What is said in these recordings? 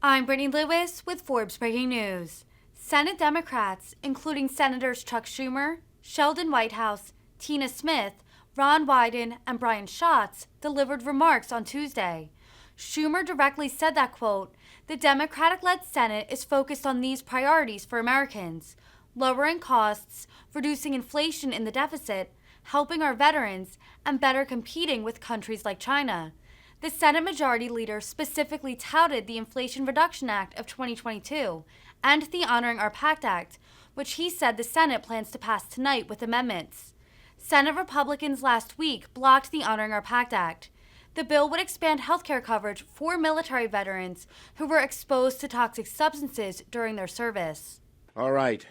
I'm Brittany Lewis with Forbes Breaking News. Senate Democrats, including Senators Chuck Schumer, Sheldon Whitehouse, Tina Smith, Ron Wyden, and Brian Schatz, delivered remarks on Tuesday. Schumer directly said that, quote, the Democratic-led Senate is focused on these priorities for Americans: lowering costs, reducing inflation in the deficit, helping our veterans, and better competing with countries like China. The Senate Majority Leader specifically touted the Inflation Reduction Act of 2022 and the Honoring Our PACT Act, which he said the Senate plans to pass tonight with amendments. Senate Republicans last week blocked the Honoring Our PACT Act. The bill would expand health care coverage for military veterans who were exposed to toxic substances during their service. All right.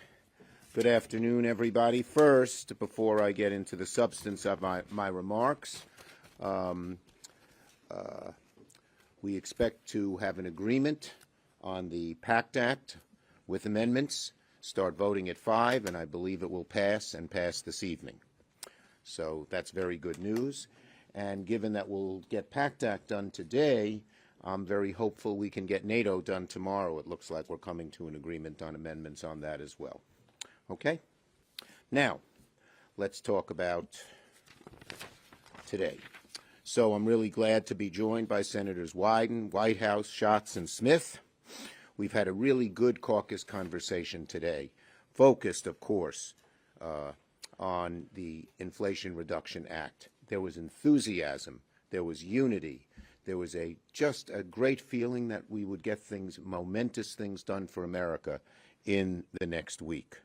Good afternoon, everybody. First, before I get into the substance of my remarks, we expect to have an agreement on the PACT Act with amendments, start voting at 5, and I believe it will pass this evening. So that's very good news. And given that we'll get PACT Act done today, I'm very hopeful we can get NATO done tomorrow. It looks like we're coming to an agreement on amendments on that as well. Okay? Now, let's talk about today. So I'm really glad to be joined by Senators Wyden, Whitehouse, Schatz, and Smith. We've had a really good caucus conversation today, focused, of course, on the Inflation Reduction Act. There was enthusiasm. There was unity. There was just a great feeling that we would get momentous things done for America in the next week.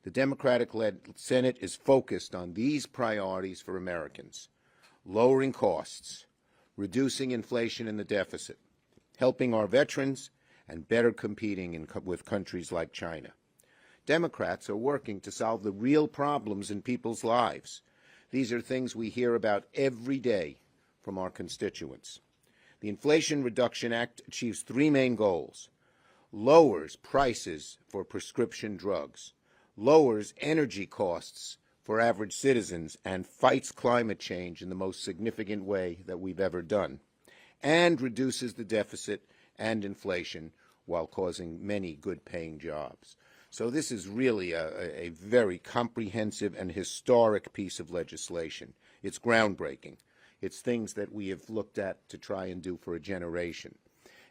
The Democratic-led Senate is focused on these priorities for Americans: lowering costs, reducing inflation in the deficit, helping our veterans, and better competing with countries like China. Democrats are working to solve the real problems in people's lives. These are things we hear about every day from our constituents. The Inflation Reduction Act achieves 3 main goals: lowers prices for prescription drugs, lowers energy costs for average citizens, and fights climate change in the most significant way that we've ever done, and reduces the deficit and inflation while causing many good-paying jobs. So this is really a very comprehensive and historic piece of legislation. It's groundbreaking. It's things that we have looked at to try and do for a generation.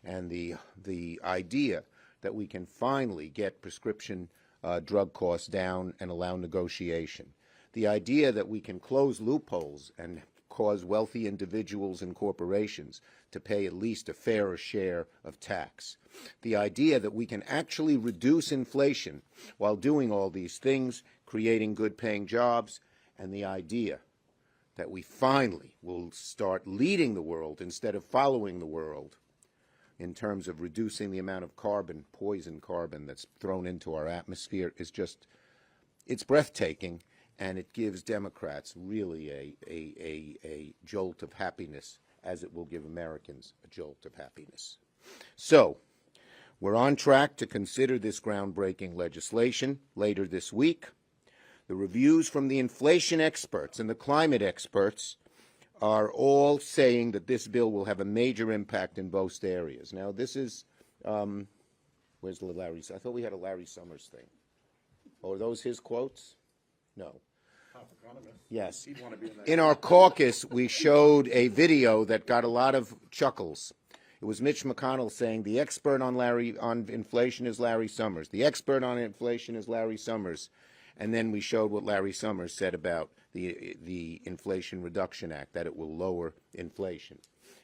And the idea that we can finally get prescription drug costs down and allow negotiation. The idea that we can close loopholes and cause wealthy individuals and corporations to pay at least a fairer share of tax. The idea that we can actually reduce inflation while doing all these things, creating good-paying jobs, and the idea that we finally will start leading the world instead of following the world in terms of reducing the amount of carbon, poison carbon, that's thrown into our atmosphere is just, it's breathtaking. And it gives Democrats really a jolt of happiness, as it will give Americans a jolt of happiness. So, we're on track to consider this groundbreaking legislation later this week. The reviews from the inflation experts and the climate experts are all saying that this bill will have a major impact in both areas. Now, this is, where's the Larry? I thought we had a Larry Summers thing. Oh, are those his quotes? No. Yes. In our caucus, we showed a video that got a lot of chuckles. It was Mitch McConnell saying, the expert on inflation is Larry Summers. The expert on inflation is Larry Summers. And then we showed what Larry Summers said about the Inflation Reduction Act, that it will lower inflation.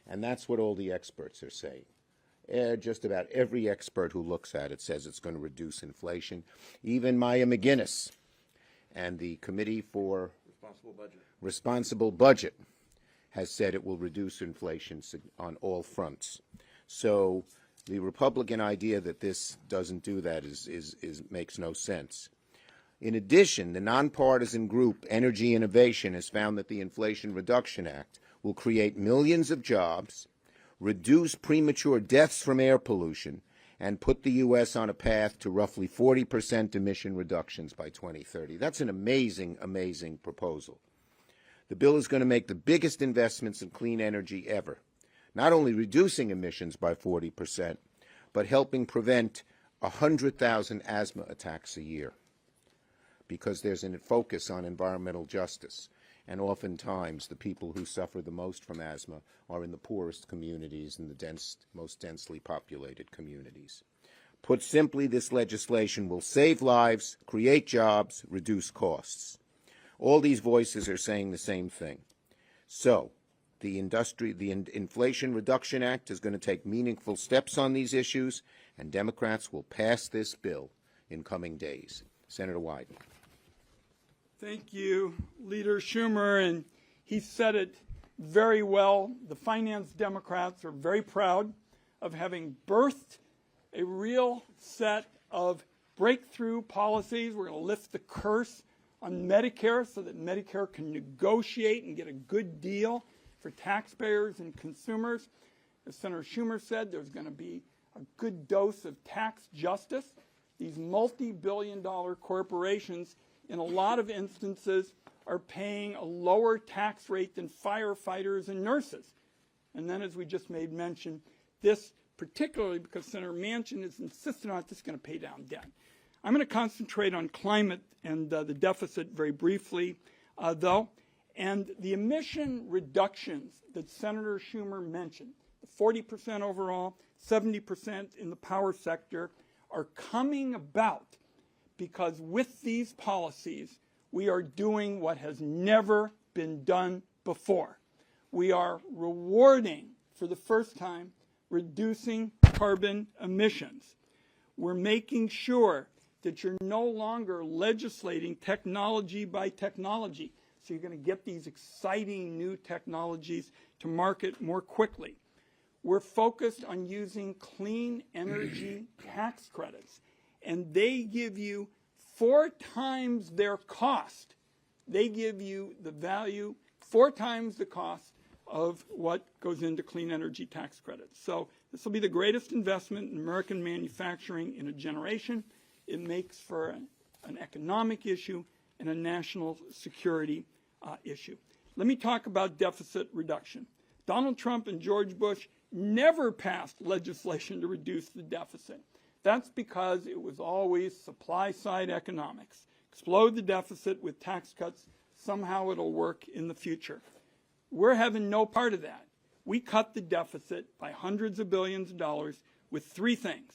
And that's what all the experts are saying. Just about every expert who looks at it says it's going to reduce inflation. Even Maya McGuinness and the Committee for Responsible Budget has said it will reduce inflation on all fronts. So the Republican idea that this doesn't do that makes no sense. In addition, the nonpartisan group Energy Innovation has found that the Inflation Reduction Act will create millions of jobs, reduce premature deaths from air pollution, and put the U.S. on a path to roughly 40% emission reductions by 2030. That's an amazing, amazing proposal. The bill is going to make the biggest investments in clean energy ever, not only reducing emissions by 40%, but helping prevent 100,000 asthma attacks a year, because there's a focus on environmental justice. And oftentimes, the people who suffer the most from asthma are in the poorest communities and the most densely populated communities. Put simply, this legislation will save lives, create jobs, reduce costs. All these voices are saying the same thing. So, the Inflation Reduction Act is going to take meaningful steps on these issues, and Democrats will pass this bill in coming days. Senator Wyden. Thank you, Leader Schumer, and he said it very well. The finance Democrats are very proud of having birthed a real set of breakthrough policies. We're going to lift the curse on Medicare so that Medicare can negotiate and get a good deal for taxpayers and consumers. As Senator Schumer said, there's going to be a good dose of tax justice. These multi-billion-dollar corporations, in a lot of instances, are paying a lower tax rate than firefighters and nurses. And then, as we just made mention, this particularly because Senator Manchin is insistent on it, this is going to pay down debt. I'm going to concentrate on climate and the deficit very briefly, though. And the emission reductions that Senator Schumer mentioned, 40% overall, 70% in the power sector, are coming about because with these policies, we are doing what has never been done before. We are rewarding, for the first time, reducing carbon emissions. We're making sure that you're no longer legislating technology by technology. So you're going to get these exciting new technologies to market more quickly. We're focused on using clean energy tax credits, and they give you 4 times their cost. They give you the value 4 times the cost of what goes into clean energy tax credits. So this will be the greatest investment in American manufacturing in a generation. It makes for an economic issue and a national security issue. Let me talk about deficit reduction. Donald Trump and George Bush never passed legislation to reduce the deficit. That's because it was always supply-side economics. Explode the deficit with tax cuts. Somehow it'll work in the future. We're having no part of that. We cut the deficit by hundreds of billions of dollars with 3 things.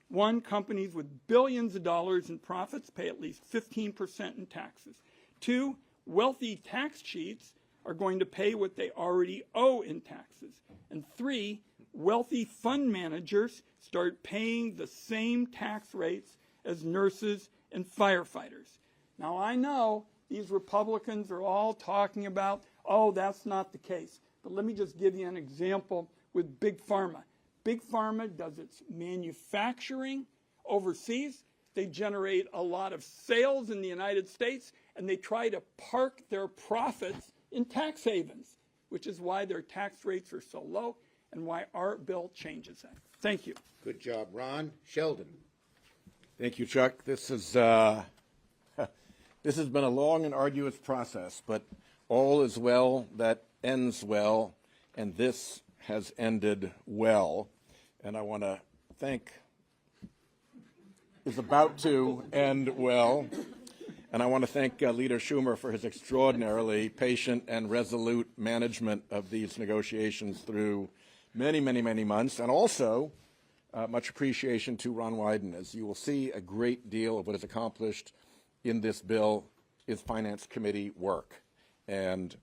1, companies with billions of dollars in profits pay at least 15% in taxes. 2, wealthy tax cheats are going to pay what they already owe in taxes. And 3, wealthy fund managers start paying the same tax rates as nurses and firefighters. Now, I know these Republicans are all talking about, oh, that's not the case. But let me just give you an example with Big Pharma. Big Pharma does its manufacturing overseas. They generate a lot of sales in the United States, and they try to park their profits in tax havens, which is why their tax rates are so low and why our bill changes that. Thank you. Good job, Ron. Sheldon. Thank you, Chuck. This has been a long and arduous process, but all is well that ends well, and this has ended well. And I want to is about to end well. And I want to thank Leader Schumer for his extraordinarily patient and resolute management of these negotiations through many, many, many months. And also, much appreciation to Ron Wyden. As you will see, a great deal of what is accomplished in this bill is Finance Committee work. And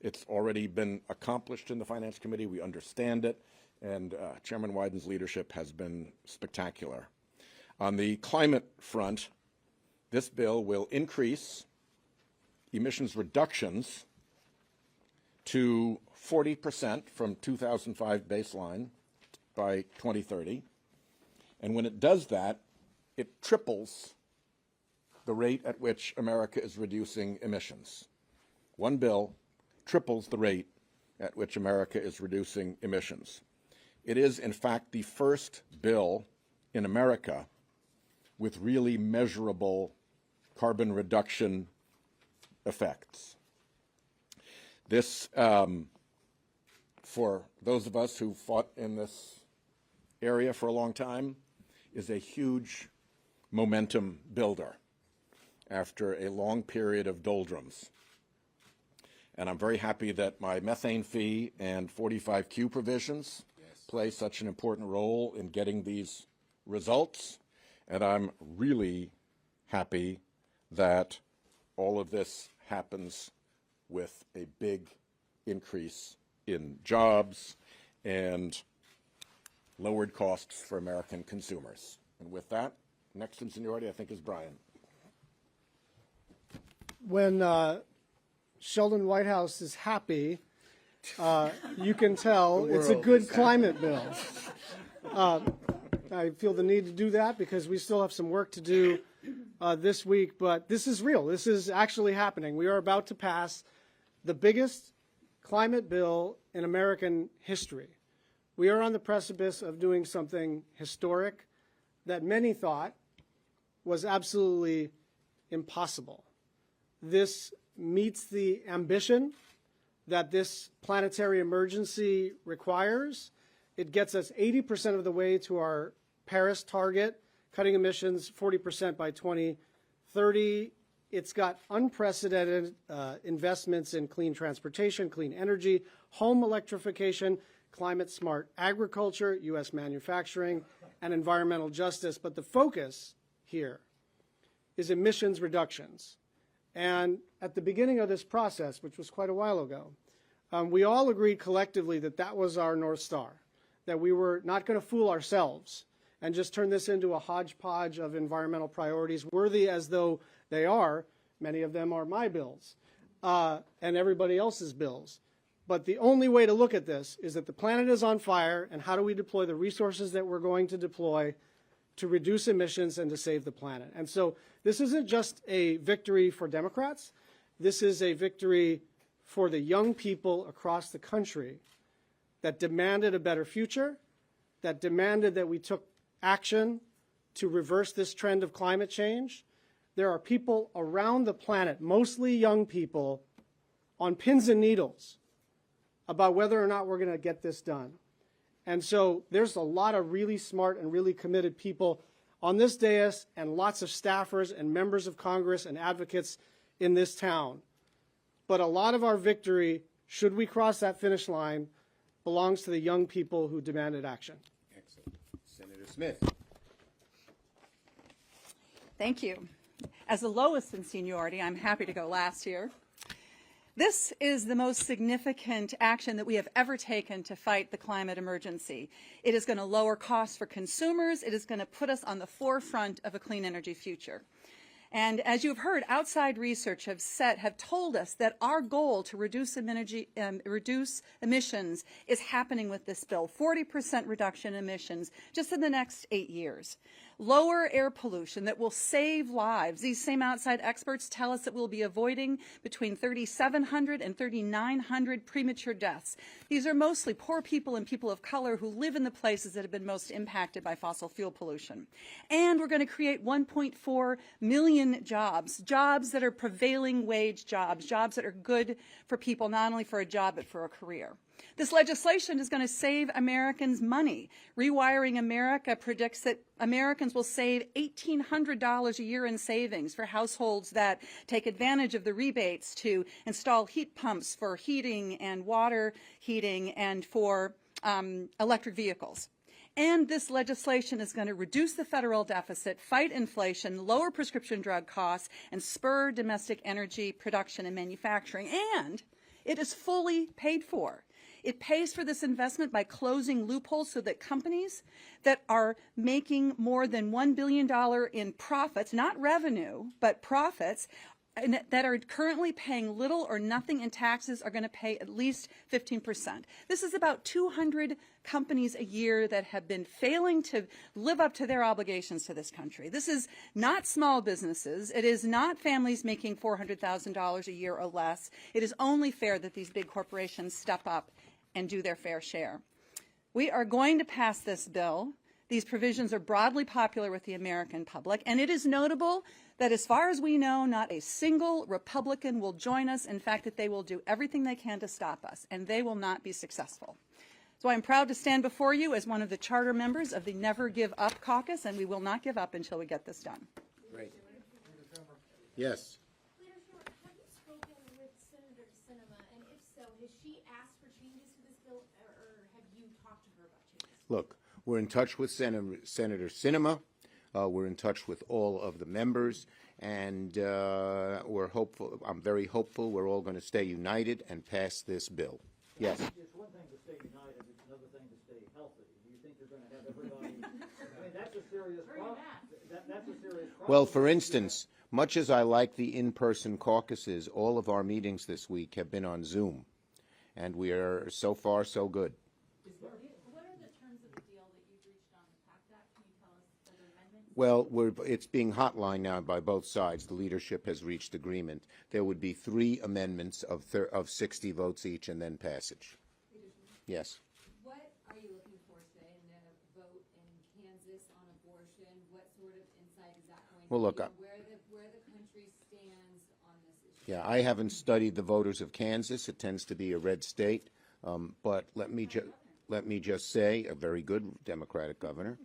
it's already been accomplished in the Finance Committee. We understand it. And Chairman Wyden's leadership has been spectacular. On the climate front, this bill will increase emissions reductions to 40% from 2005 baseline by 2030. And when it does that, it triples the rate at which America is reducing emissions. One bill triples the rate at which America is reducing emissions. It is, in fact, the first bill in America with really measurable carbon reduction effects. This, for those of us who fought in this area for a long time, is a huge momentum builder after a long period of doldrums. And I'm very happy that my methane fee and 45Q provisions play such an important role in getting these results. And I'm really happy that all of this happens with a big increase in jobs and lowered costs for American consumers. And with that, next in seniority, I think, is Brian. When Sheldon Whitehouse is happy, you can tell it's a good climate bill. I feel the need to do that because we still have some work to do this week, but this is real. This is actually happening. We are about to pass the biggest climate bill in American history. We are on the precipice of doing something historic that many thought was absolutely impossible. This meets the ambition that this planetary emergency requires. It gets us 80% of the way to our Paris target, cutting emissions 40% by 2030. It's got unprecedented investments in clean transportation, clean energy, home electrification, climate-smart agriculture, U.S. manufacturing, and environmental justice. But the focus here is emissions reductions. And at the beginning of this process, which was quite a while ago, we all agreed collectively that that was our North Star, that we were not going to fool ourselves and just turn this into a hodgepodge of environmental priorities, worthy as though they are. Many of them are my bills and everybody else's bills. But the only way to look at this is that the planet is on fire, and how do we deploy the resources that we're going to deploy to reduce emissions and to save the planet? And so this isn't just a victory for Democrats. This is a victory for the young people across the country that demanded a better future, that demanded that we took action to reverse this trend of climate change. There are people around the planet, mostly young people, on pins and needles about whether or not we're going to get this done. And so there's a lot of really smart and really committed people on this dais and lots of staffers and members of Congress and advocates in this town. But a lot of our victory, should we cross that finish line, belongs to the young people who demanded action. Excellent. Senator Smith. Thank you. As the lowest in seniority, I'm happy to go last here. This is the most significant action that we have ever taken to fight the climate emergency. It is going to lower costs for consumers. It is going to put us on the forefront of a clean energy future. And as you've heard, outside research have told us that our goal to reduce emissions is happening with this bill. 40% reduction in emissions just in the next 8 years. Lower air pollution that will save lives. These same outside experts tell us that we'll be avoiding between 3,700 and 3,900 premature deaths. These are mostly poor people and people of color who live in the places that have been most impacted by fossil fuel pollution. And we're going to create 1.4 million jobs that are prevailing wage jobs, jobs that are good for people, not only for a job, but for a career. This legislation is going to save Americans money. Rewiring America predicts that Americans will save $1,800 a year in savings for households that take advantage of the rebates to install heat pumps for heating and water heating and for electric vehicles. And this legislation is going to reduce the federal deficit, fight inflation, lower prescription drug costs, and spur domestic energy production and manufacturing. And it is fully paid for. It pays for this investment by closing loopholes so that companies that are making more than $1 billion in profits, not revenue, but profits, and that are currently paying little or nothing in taxes are going to pay at least 15%. This is about 200 companies a year that have been failing to live up to their obligations to this country. This is not small businesses. It is not families making $400,000 a year or less. It is only fair that these big corporations step up and do their fair share. We are going to pass this bill. These provisions are broadly popular with the American public, and it is notable that as far as we know, not a single Republican will join us. In fact, that they will do everything they can to stop us, and they will not be successful. So I'm proud to stand before you as one of the charter members of the Never Give Up Caucus, and we will not give up until we get this done. Great. Yes. Leader Schumer, have you spoken with Senator Sinema, and if so, has she asked for changes to this bill, or have you talked to her about changes? Look, we're in touch with Senator Sinema. We're in touch with all of the members, and we're hopeful. I'm very hopeful we're all going to stay united and pass this bill. Yes. It's one thing to stay united, it's another thing to stay healthy. Do you think you're going to have everybody? I mean, that's a serious problem. That's a serious problem. Well, for instance, much as I like the in-person caucuses, all of our meetings this week have been on Zoom, and we are so far so good. What are the terms of the deal that you've reached on the PACT Act? Can you tell us the amendments? Well, it's being hotlined now by both sides. The leadership has reached agreement. There would be 3 amendments of 60 votes each, and then passage. Yes. What are you looking for, say, in a vote in Kansas on abortion? What sort of insight is that going Well, to look, be on where the country stands on this issue? Yeah, I haven't studied the voters of Kansas. It tends to be a red state, but let me just say, a very good Democratic governor.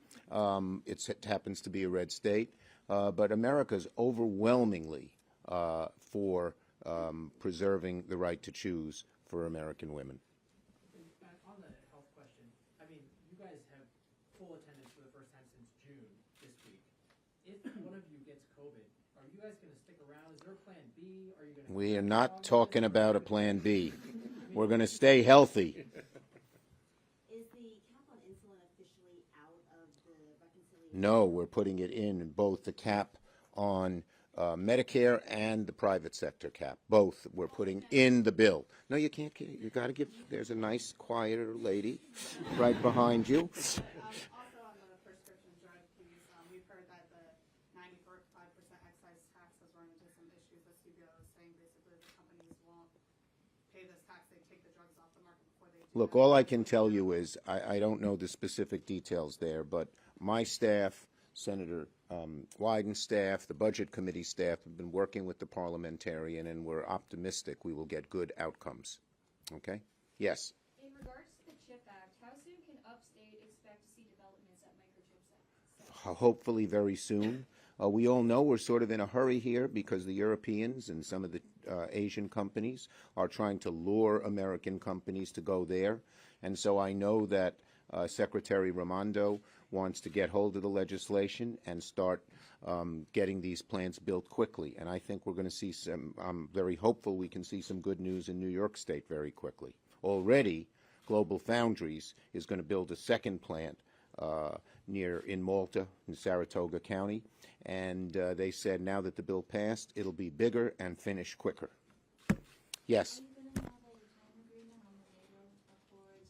It happens to be a red state, but America's overwhelmingly for preserving the right to choose for American women. On the health question, I mean, you guys have full attendance for the first time since June this week. If one of you gets COVID, are you guys going to stick around? Is there a plan B? Are you going to? We are not talking about a plan B. We're going to stay healthy. Is the cap on insulin officially out of the reconciliation? No, we're putting it in both the cap on Medicare and the private sector cap. Both we're putting in the bill. No, you can't. You got to give. There's a nice, quieter lady right behind you. Also on the prescription drug piece, we've heard that the 95% excise tax has run into some issues. The CBO is saying basically the companies won't pay this tax. They take the drugs off the market before they do. Look, all I can tell you is I don't know the specific details there, but my staff, Senator Wyden's staff, the Budget Committee staff have been working with the parliamentarian, and we're optimistic we will get good outcomes. Okay? Yes. In regards to the CHIP Act, how soon can upstate expect to see developments at microchip sectors? Hopefully very soon. We all know we're sort of in a hurry here because the Europeans and some of the Asian companies are trying to lure American companies to go there. And so I know that Secretary Raimondo wants to get hold of the legislation and start getting these plants built quickly. And I think we're going to see some, I'm very hopeful we can see some good news in New York State very quickly. Already, Global Foundries is going to build a second plant in Malta, in Saratoga County. And they said now that the bill passed, it'll be bigger and finish quicker. Yes.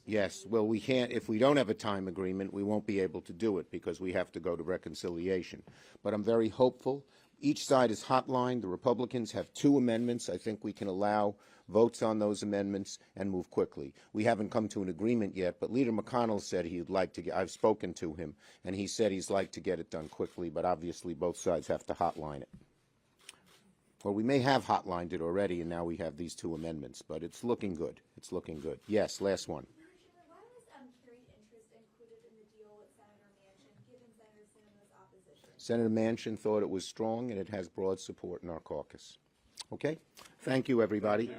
Yes, well, we can't, if we don't have a time agreement, we won't be able to do it because we have to go to reconciliation. But I'm very hopeful. Each side is hotlined. The Republicans have 2 amendments. I think we can allow votes on those amendments and move quickly. We haven't come to an agreement yet, but Leader McConnell said he'd like to get, I've spoken to him, and he said he's like to get it done quickly, but obviously both sides have to hotline it. Well, we may have hotlined it already, and now we have these 2 amendments, but it's looking good. It's looking good. Yes, last one. Why was carried interest included in the deal with Senator Manchin, given Senator Sinema's opposition? Senator Manchin thought it was strong, and it has broad support in our caucus. Okay? Thank you, everybody.